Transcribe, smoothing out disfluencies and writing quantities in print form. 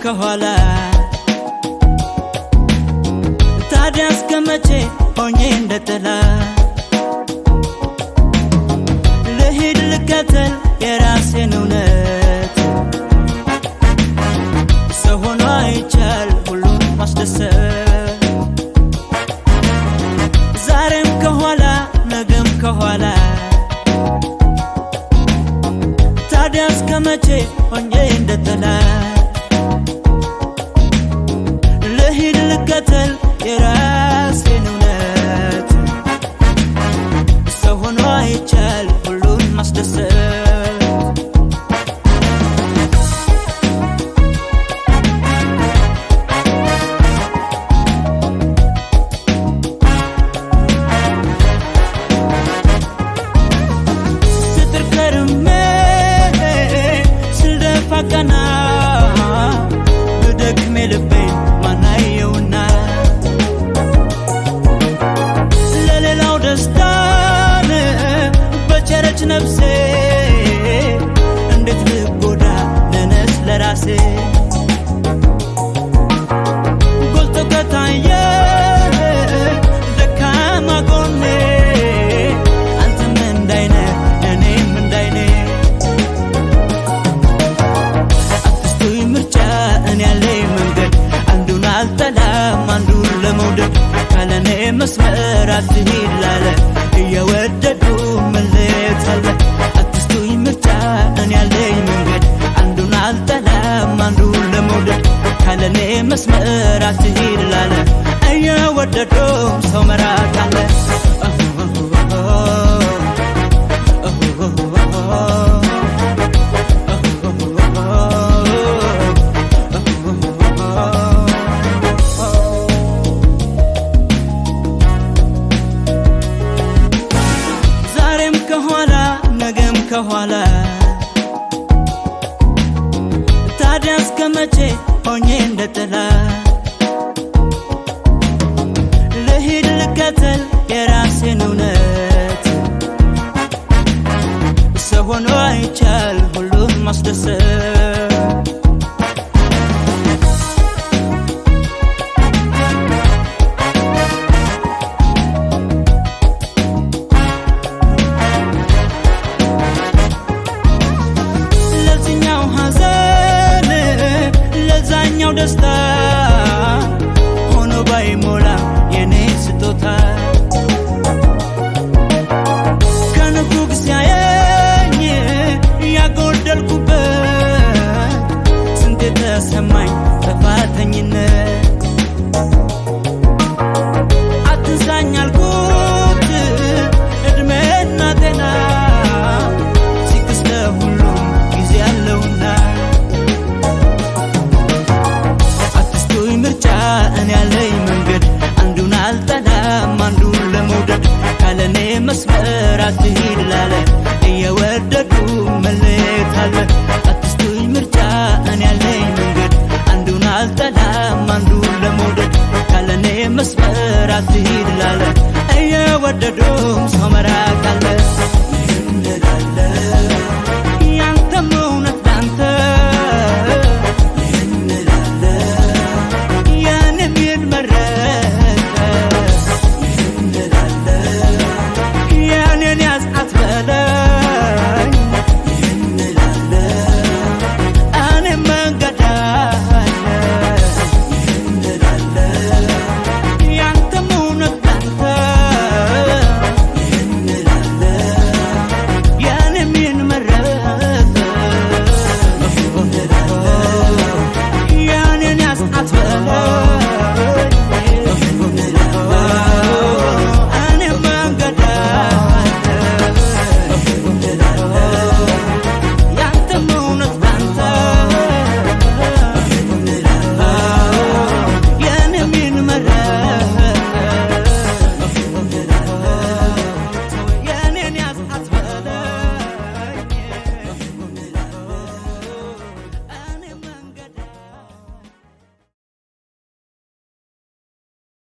ከኋላ ታዲያ እስከመቼ ሆኜ እንደጥላ ልሂድ ልከተል የራሴን እውነት ሰው ሆኖ አይቻል ሁሉን ማስደሰት ዛሬም ከኋላ ነገም ከኋላ ታዲያ እስከመቼ ሆኜ እንደጥላ ልሂድ ልከተል የራሴን እውነት ሰው ሆኖ አይቻል ሁሉን ማስደሰት ስትር ከርሜ ስልደፋ ቀና ብደክሜ ልቤን ማናየውና ለሌላው ደስታን በቸረች ነፍሴ እንዴት ልጎዳ ለነስ ለራሴ ጎልቶ ከታየ ደካማ ጎኔ አንተም እንዳይነ እኔም እንዳይኔ አትስቱኝ ምርጫ እኔ ያለኝ መንገድ አንዱን አልጠላም አንዱን ለመውደድ ካለኔ መስመር አትሂድ ላለ እየወደዱ መለየት አለ አትስቱኝ ምርጫ እኔ ያለኝ መንገድ አንዱን አልጠላም አንዱን ለመውደድ ካለኔ መስመር አትሂድ ላለ እየወደዱ ሰው መራቅ አለ ከኋላ ነገም ከኋላ ታዲያ እስከመቼ ሆኜ እንደጥላ ልሂድ ልከተል የራሴን እውነት ሰው ሆኖ አይቻል ሁሉን ማስደሰት ደስታ ሆኖ ባይሞላ የኔ ስጦታ ከንፉግ ሲያየኝ ያጎደልኩበት ስንቴ ተሰማኝ ጥፋተኝነት አትንሳኝ አልኩት እድሜና ጤና ሲክስ ለሁሉም ጊዜ ያለውና እኔ ያለኝ መንገድ አንዱን አልጠላም አንዱን ለመውደድ ካለኔ መስመር አትሂድ ላለ እየወደዱ መለየት አለ አትስቱኝ ምርጫ እኔ ያለኝ መንገድ አንዱን አልጠላም አንዱን ለመውደድ ካለኔ መስመር አትሂድ ላለ